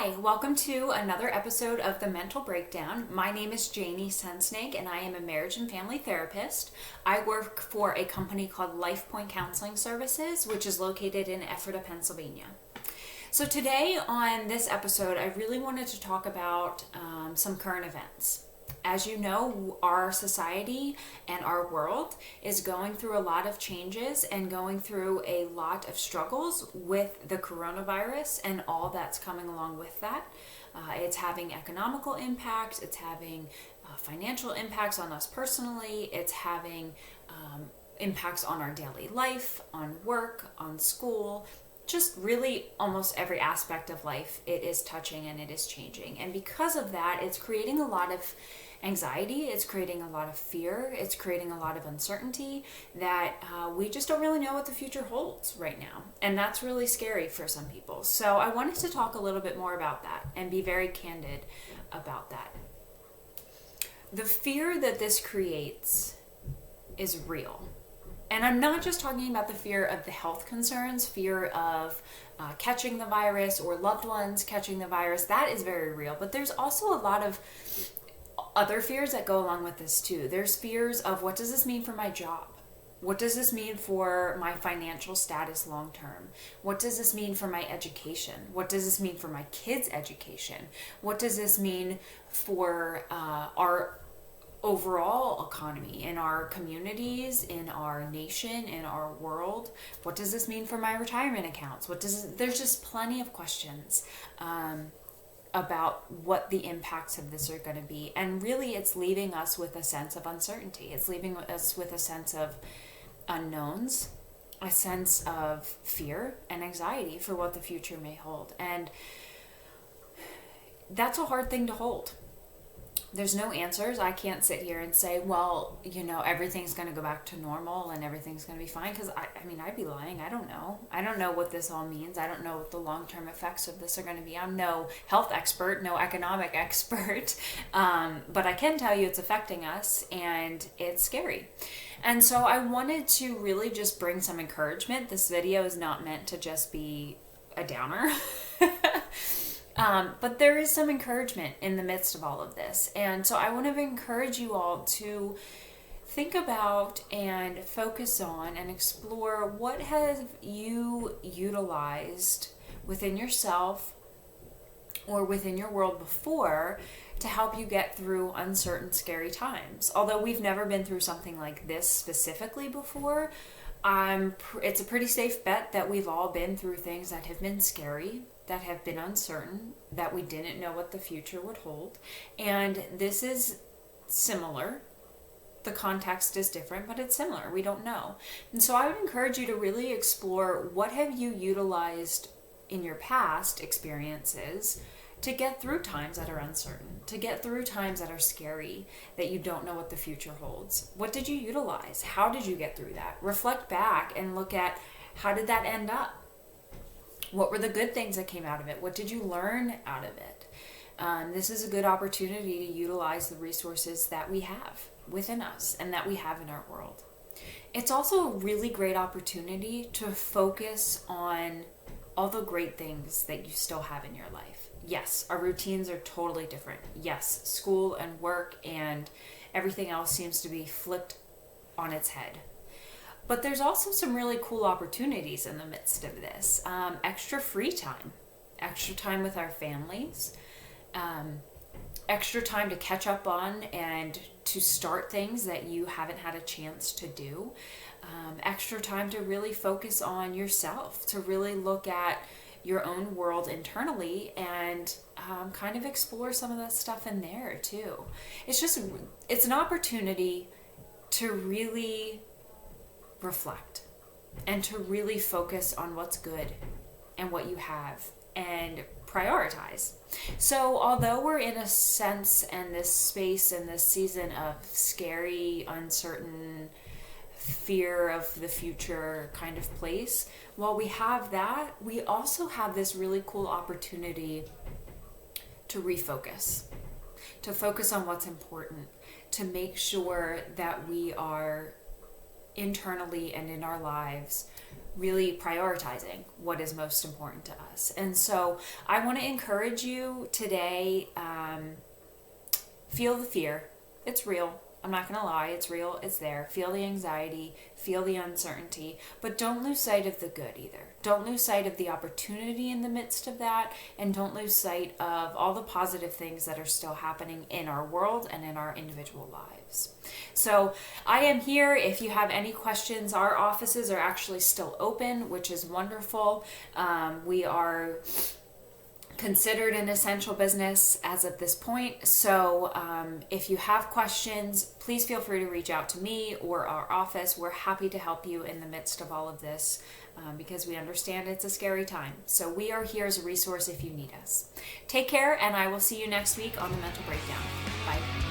Hi, welcome to another episode of The Mental Breakdown. My name is Janie Sensnake and I am a marriage and family therapist. I work for a company called LifePoint Counseling Services, which is located in Ephrata, Pennsylvania. So today on this episode, I really wanted to talk about some current events. As you know, our society and our world is going through a lot of changes and going through a lot of struggles with the coronavirus and all that's coming along with that. It's having economical impacts, it's having financial impacts on us personally, it's having impacts on our daily life, on work, on school. Just really almost every aspect of life it is touching and it is changing. And because of that, it's creating a lot of anxiety, it's creating a lot of fear, it's creating a lot of uncertainty that we just don't really know what the future holds right now. And that's really scary for some people. So I wanted to talk a little bit more about that and be very candid about that. The fear that this creates is real. And I'm not just talking about the fear of the health concerns, fear of catching the virus or loved ones catching the virus. That is very real. But there's also a lot of other fears that go along with this too. There's fears of, what does this mean for my job? What does this mean for my financial status long term? What does this mean for my education? What does this mean for my kids' education? What does this mean for our overall economy, in our communities, in our nation, in our world? What does this mean for my retirement accounts? There's just plenty of questions about what the impacts of this are going to be. And really it's leaving us with a sense of uncertainty. It's leaving us with a sense of unknowns, a sense of fear and anxiety for what the future may hold. And that's a hard thing to hold. There's no answers. I can't sit here and say, well, everything's going to go back to normal and everything's going to be fine. Because, I'd be lying. I don't know. I don't know what this all means. I don't know what the long-term effects of this are going to be. I'm no health expert, no economic expert. But I can tell you it's affecting us and it's scary. And so I wanted to really just bring some encouragement. This video is not meant to just be a downer. But there is some encouragement in the midst of all of this. And so I want to encourage you all to think about and focus on and explore, what have you utilized within yourself or within your world before to help you get through uncertain, scary times. Although we've never been through something like this specifically before, it's a pretty safe bet that we've all been through things that have been scary, that have been uncertain, that we didn't know what the future would hold. And this is similar. The context is different, but it's similar. We don't know. And so I would encourage you to really explore, what have you utilized in your past experiences to get through times that are uncertain, to get through times that are scary, that you don't know what the future holds. What did you utilize? How did you get through that? Reflect back and look at, how did that end up? What were the good things that came out of it? What did you learn out of it? This is a good opportunity to utilize the resources that we have within us and that we have in our world. It's also a really great opportunity to focus on all the great things that you still have in your life. Yes, our routines are totally different. Yes, school and work and everything else seems to be flipped on its head. But there's also some really cool opportunities in the midst of this. Extra free time, extra time with our families, extra time to catch up on and to start things that you haven't had a chance to do, extra time to really focus on yourself, to really look at your own world internally and kind of explore some of that stuff in there too. It's an opportunity to really reflect and to really focus on what's good and what you have and prioritize. So although we're in a sense and this space and this season of scary, uncertain, fear of the future kind of place, while we have that, we also have this really cool opportunity to refocus, to focus on what's important, to make sure that we are internally and in our lives really prioritizing what is most important to us. And so I want to encourage you today, feel the fear. It's real. I'm not going to lie. It's real. It's there. Feel the anxiety, feel the uncertainty, but don't lose sight of the good either. Don't lose sight of the opportunity in the midst of that, and don't lose sight of all the positive things that are still happening in our world and in our individual lives. So I am here. If you have any questions, our offices are actually still open, which is wonderful. We are considered an essential business as of this point. So if you have questions, please feel free to reach out to me or our office. We're happy to help you in the midst of all of this because we understand it's a scary time. So we are here as a resource if you need us. Take care, and I will see you next week on The Mental Breakdown. Bye.